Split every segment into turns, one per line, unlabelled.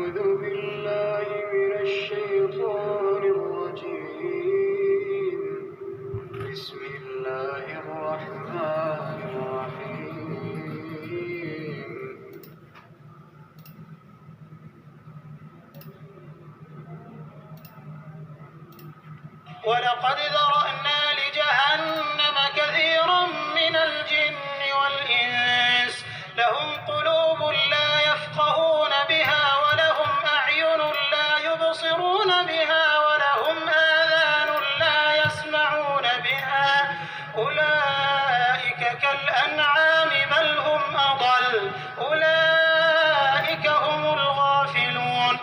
أعوذ بالله من الشيطان الرجيم بسم الله الرحمن الرحيم ولقد ذرأنا لجهنم كثيرا من الجن والإنس لهم قلوب لا يفقهون بها ولهم أعين لا يبصرون بها ولهم آذان لا يسمعون بها أولئك كالأنعام بل هم أضل أولئك هم الغافلون.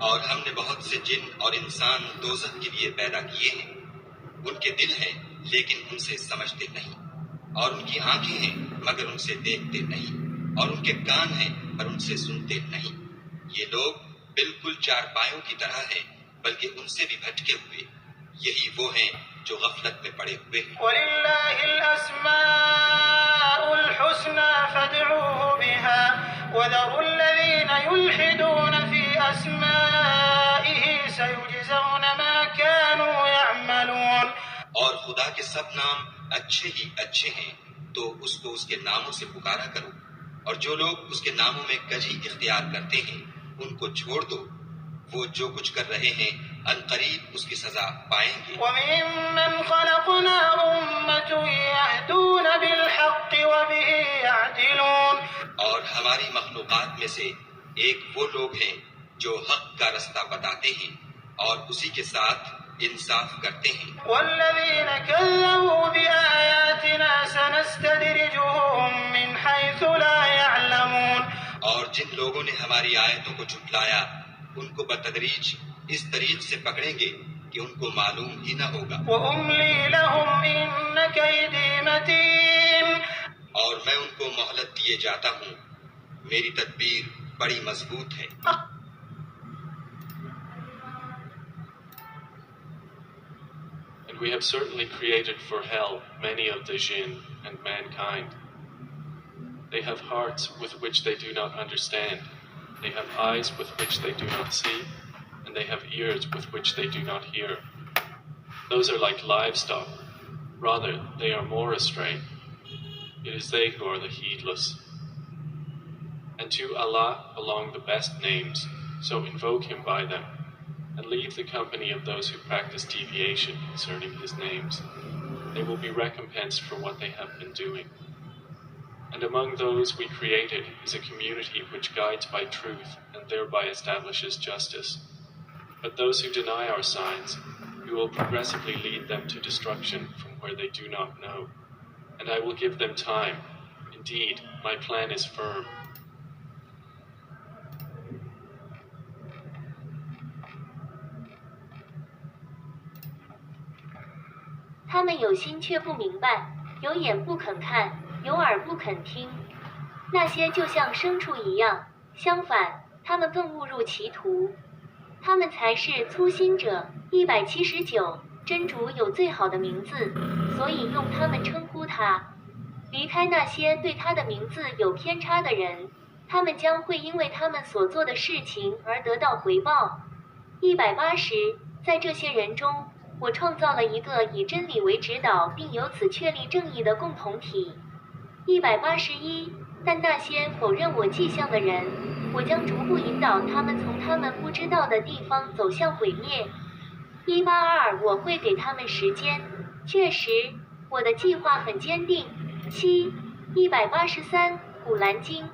اور ہم نے بہت سے جن اور انسان دوزخ کے لیے پیدا کیے ہیں. ان کے دل ہیں لیکن ان سے سمجھتے نہیں، اور ان کی آنکھیں ہیں مگر ان سے دیکھتے نہیں، اور ان کے کان ہیں پر ان سے سنتے نہیں. یہ لوگ بالکل چارپایوں کی طرح ہیں بلکہ ان سے بھی بھٹکے ہوئے. یہی وہ ہیں جو غفلت میں پڑے ہوئے ہیں.
وَلِلَّهِ الْأَسْمَاءُ الْحُسْنَى فَادْعُوهُ بِهَا وَذَرُوا الَّذِينَ يُلْحِدُونَ فِي أَسْمَائِهِ سَيُجْزَوْنَ مَا كَانُوا يَعْمَلُونَ.
اور خدا کے سب نام اچھے ہی اچھے ہیں تو اس کو اس کے ناموں سے پکارا کرو، اور جو لوگ اس کے ناموں میں کجی اختیار کرتے ہیں ان کو چھوڑ دو. وہ جو کچھ کر رہے ہیں عنقریب اس کی سزا پائیں گے.
وَمِمَّنْ خَلَقْنَا أُمَّةٌ يَهْدُونَ بِالْحَقِّ وَبِهِ يَعْدِلُونَ.
اور ہماری مخلوقات میں سے ایک وہ لوگ ہیں جو حق کا رستہ بتاتے ہیں اور اسی کے ساتھ انصاف کرتے ہیں.
وَالَّذِينَ كَذَّبُوا بِآيَاتِنَا سَنَسْتَدْرِجُهُم مِّنْ حَيْثُ لَا يَعْلَمُونَ.
اور جن لوگوں نے ہماری آیتوں کو جھٹلایا ان کو بتدریج اس طریق سے پکڑیں گے کہ ان کو معلوم ہی نہ ہوگا.
وَأُمْلِي لَهُمْ إِنَّ كَيْدِي مَتِينٌ.
اور میں ان کو مہلت دیے جاتا ہوں، میری تدبیر بڑی مضبوط ہے.
And we have certainly created for hell many of the jinn and mankind. They have hearts with which they do not understand. They have eyes with which they do not see, and they have ears with which they do not hear. Those are like livestock. Rather, they are more astray. It is they who are the heedless. And to Allah belong the best names, so invoke Him by them, and leave the company of those who practice deviation concerning His names. They will be recompensed for what they have been doing. And among those we created is a community which guides by truth and thereby establishes justice. But those who deny our signs, we will progressively lead them to destruction from where they do not know. And I will give them time. Indeed, my plan is firm.
他们有心却不明白，有眼不肯看，有耳不肯听。那些就像牲畜一样，相反，他们更误入歧途。他们才是粗心者。179，真主有最好的名字，所以用他们称呼他。离开那些对他的名字有偏差的人，他们将会因为他们所做的事情而得到回报。180，在这些人中，我创造了一个以真理为指导并由此确立正义的共同体。181，但那些否认我迹象的人，我将逐步引导他们从他们不知道的地方走向毁灭。182，我会给他们时间。确实，我的计划很坚定。183，古兰经。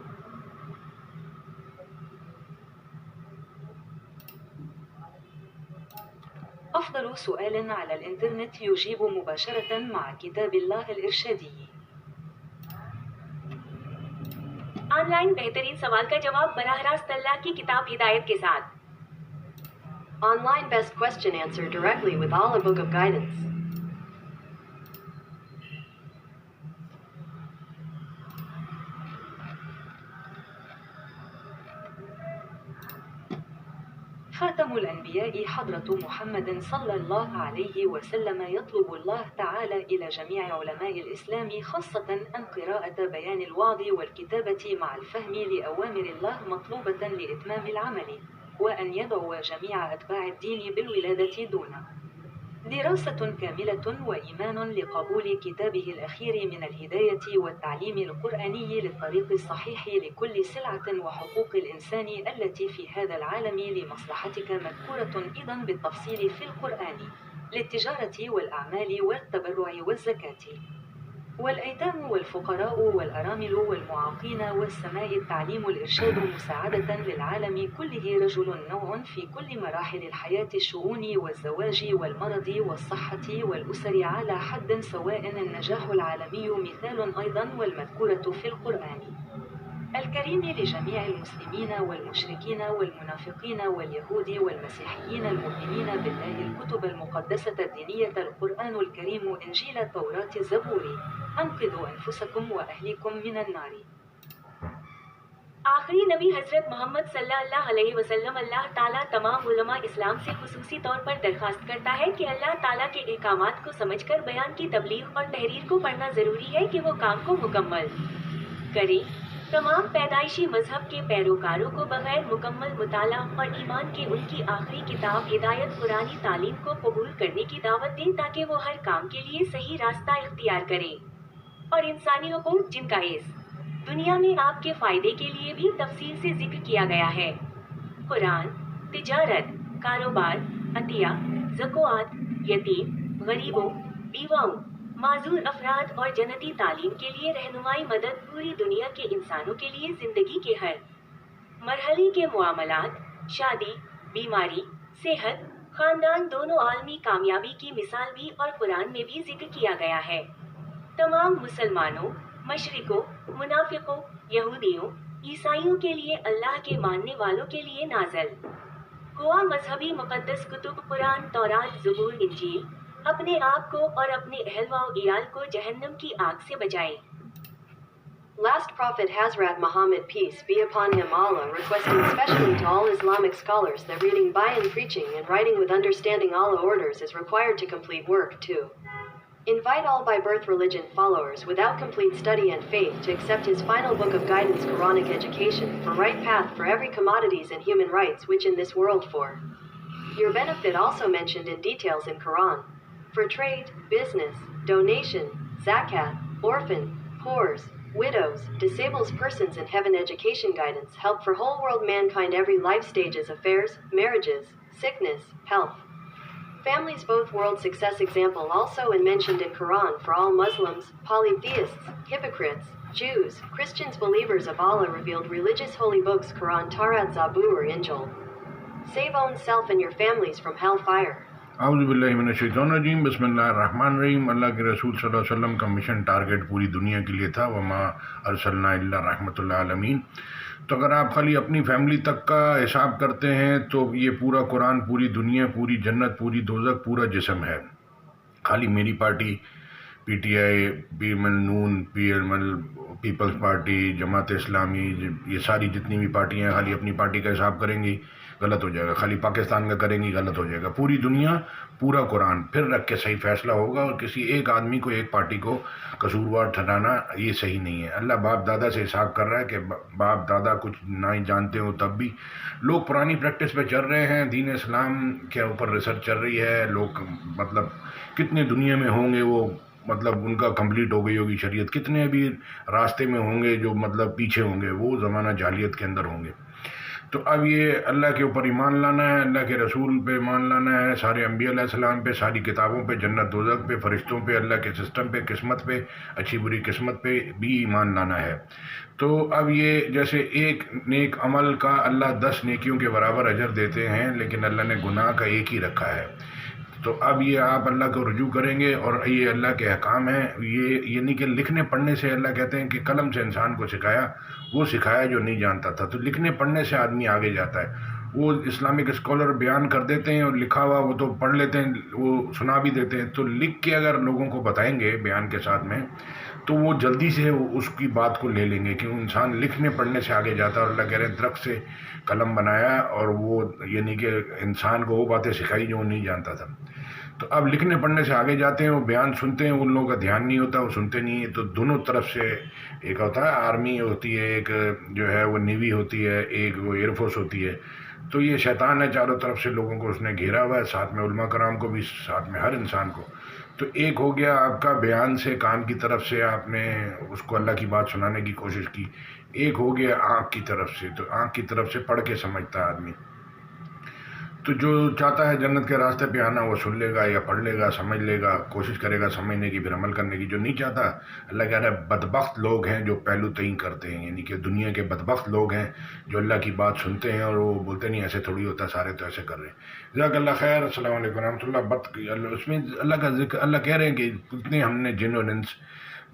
أفضل سؤال على الإنترنت يجيب مباشرة مع كتاب الله الإرشادي.
On line بہترین سوال کا جواب براہ راست اللہ کی کتاب ہدایت کے ساتھ.
Online best question answer directly with Allah Book of Guidance.
خاتم الأنبياء حضرة محمد صلى الله عليه وسلم يطلب الله تعالى إلى جميع علماء الإسلام خاصة أن قراءة بيان الوعظ والكتابة مع الفهم لأوامر الله مطلوبة لإتمام العمل. وأن يدعو جميع أتباع الدين بالولادة دونه. دراسة كاملة وإيمان لقبول كتابه الأخير من الهداية والتعليم القرآني للطريق الصحيح لكل سلعة وحقوق الإنسان التي في هذا العالم لمصلحتك مذكورة أيضا بالتفصيل في القرآن، للتجارة والأعمال والتبرع والزكاة، والأيتام والفقراء والأرامل والمعاقين، والسماء التعليم الإرشاد مساعدة للعالم كله، رجل نوع في كل مراحل الحياة، الشؤون والزواج والمرض والصحة والأسر على حد سواء، النجاح العالمي مثال أيضا والمذكورة في القرآن الكريم لجميع المسلمين والمشركين والمنافقين واليهود والمسيحيين المؤمنين بالله الكتب المقدسة الدينية القرآن الكريم إنجيل التوراة الزبور، أنقذوا أنفسكم وأهليكم من النار.
آخری نبی حضرت محمد صلی اللہ علیہ وسلم اللہ تعالیٰ تمام علماء اسلام سے خصوصی طور پر درخواست کرتا ہے کہ اللہ تعالیٰ کے احکامات کو سمجھ کر بیان کی تبلیغ اور تحریر کو پڑھنا ضروری ہے کہ وہ کام کو مکمل کریں. تمام پیدائشی مذہب کے پیروکاروں کو بغیر مکمل مطالعہ اور ایمان کے ان کی آخری کتاب ہدایت قرآنی تعلیم کو قبول کرنے کی دعوت دیں تاکہ وہ ہر کام کے لیے صحیح راستہ اختیار کریں، اور انسانی حقوق جن کا اس دنیا میں آپ کے فائدے کے لیے بھی تفصیل سے ذکر کیا گیا ہے. قرآن تجارت، کاروبار، عطیہ، زکوٰۃ، یتیم، غریبوں، بیواؤں، معذور افراد اور جنتی تعلیم کے لیے رہنمائی مدد پوری دنیا کے انسانوں کے لیے زندگی کے ہر مرحلے کے معاملات، شادی، بیماری، صحت، خاندان دونوں عالمی کامیابی کی مثال بھی اور قرآن میں بھی ذکر کیا گیا ہے. تمام مسلمانوں، مشرکوں، منافقوں، یہودیوں، عیسائیوں کے لیے اللہ کے ماننے والوں کے لیے نازل ہوا مذہبی مقدس کتب قرآن، تورات، زبور، انجیل اپنے آپ کو اور اپنے اہل و عیال کو جہنم کی آگ سے بچائے.
Last Prophet Hazrat Muhammad, peace be upon him, Allah, requesting especially to all Islamic scholars that reading by and preaching and writing with understanding Allah orders is required to complete work too. Invite all by birth religion followers without complete study and faith to accept his final book of guidance, Quranic education, for right path for every commodities and human rights which in this world for your benefit also mentioned in details in Quran. For trade, business, donation, zakat, orphan, poors, widows, disabled persons and heaven education guidance, help for whole world mankind every life stages, affairs, marriages, sickness, health, families, both world success example also and mentioned in Quran for all Muslims, polytheists, hypocrites, Jews, Christians, believers of Allah, revealed religious holy books, Quran, Taurat, Zabur, Injil. Save own self and your families from hellfire.
اعوذ باللہ من الشیطان الرجیم، بسم اللہ الرحمن الرحیم. اللہ کے رسول صلی اللہ علیہ وسلم کا مشن ٹارگٹ پوری دنیا کے لیے تھا، وما ارسلنا الا رحمۃ للعالمین. تو اگر آپ خالی اپنی فیملی تک کا حساب کرتے ہیں تو یہ پورا قرآن، پوری دنیا، پوری جنت، پوری دوزخ، پورا جسم ہے. خالی میری party P T I, P M L Noon, P M L Peoples Party, Jamaat Islami, یہ ساری جتنی بھی پارٹیاں خالی اپنی پارٹی کا حساب کریں گی، غلط ہو جائے گا. خالی پاکستان کا کریں گی، غلط ہو جائے گا. پوری دنیا، پورا قرآن، پھر رکھ کے صحیح فیصلہ ہوگا. اور کسی ایک آدمی کو، ایک پارٹی کو قصوروار ٹھہرانا یہ صحیح نہیں ہے. اللہ باپ دادا سے حساب کر رہا ہے کہ باپ دادا کچھ نہ ہی جانتے ہو تب بھی لوگ پرانی پریکٹس پہ چل رہے ہیں. دین اسلام کے اوپر ریسرچ چل رہی ہے. لوگ مطلب کتنے دنیا میں ہوں گے وہ، مطلب ان کا کمپلیٹ ہو گئی ہوگی شریعت. کتنے ابھی راستے میں ہوں گے جو مطلب پیچھے ہوں گے، وہ زمانہ جاہلیت کے اندر ہوں گے. تو اب یہ اللہ کے اوپر ایمان لانا ہے، اللہ کے رسول پہ ایمان لانا ہے، سارے انبیاء علیہ السلام پہ، ساری کتابوں پہ، جنت دوزخ پہ، فرشتوں پہ، اللہ کے سسٹم پہ، قسمت پہ، اچھی بری قسمت پہ بھی ایمان لانا ہے. تو اب یہ جیسے ایک نیک عمل کا اللہ 10 نیکیوں کے برابر اجر دیتے ہیں، لیکن اللہ نے گناہ کا ایک ہی رکھا ہے. تو اب یہ آپ اللہ کو رجوع کریں گے، اور یہ اللہ کے احکام ہیں. یہ نہیں کہ لکھنے پڑھنے سے، اللہ کہتے ہیں کہ قلم سے انسان کو سکھایا، وہ سکھایا جو نہیں جانتا تھا. تو لکھنے پڑھنے سے آدمی آگے جاتا ہے. وہ اسلامک اسکالر بیان کر دیتے ہیں، اور لکھا ہوا وہ تو پڑھ لیتے ہیں، وہ سنا بھی دیتے ہیں. تو لکھ کے اگر لوگوں کو بتائیں گے بیان کے ساتھ میں، تو وہ جلدی سے اس کی بات کو لے لیں گے، کہ انسان لکھنے پڑھنے سے آگے جاتا ہے. اور اللہ کہہ رہے ہیں درخت سے قلم بنایا، اور وہ یعنی کہ انسان کو وہ باتیں سکھائی جو وہ نہیں جانتا تھا. تو اب لکھنے پڑھنے سے آگے جاتے ہیں، وہ بیان سنتے ہیں، ان لوگوں کا دھیان نہیں ہوتا، وہ سنتے نہیں ہیں. تو دونوں طرف سے ایک ہوتا ہے آرمی ہوتی ہے، ایک جو ہے وہ نیوی ہوتی ہے، ایک وہ ایئر فورس ہوتی ہے. تو یہ شیطان ہے، چاروں طرف سے لوگوں کو اس نے گھیرا ہوا ہے، ساتھ میں علماء کرام کو بھی، ساتھ میں ہر انسان کو۔ تو ایک ہو گیا آپ کا بیان سے، کان کی طرف سے آپ نے اس کو اللہ کی بات سنانے کی کوشش کی، ایک ہو گیا آنکھ کی طرف سے، تو آنکھ کی طرف سے پڑھ کے سمجھتا ہے آدمی۔ تو جو چاہتا ہے جنت کے راستے پہ آنا وہ سن لے گا یا پڑھ لے گا، سمجھ لے گا، کوشش کرے گا سمجھنے کی، پھر عمل کرنے کی۔ جو نہیں چاہتا، اللہ کہہ رہا ہے بدبخت لوگ ہیں جو پہلو تعین کرتے ہیں، یعنی کہ دنیا کے بدبخت لوگ ہیں جو اللہ کی بات سنتے ہیں اور وہ بولتے نہیں ایسے تھوڑی ہوتا، سارے تو ایسے کر رہے ہیں۔ جزاک اللہ خیر۔ السلام علیکم ورحمۃ اللہ۔ اس میں اللہ کا ذکر، اللہ کہہ رہے ہیں کہ اتنے ہم نے جن اور انس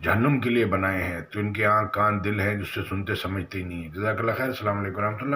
جہنم کے لیے بنائے ہیں، تو ان کے آنکھ کان دل ہیں جس سے سنتے سمجھتے ہی نہیں ہیں۔ جزاک اللہ خیر۔ السلام علیکم ورحمۃ اللہ۔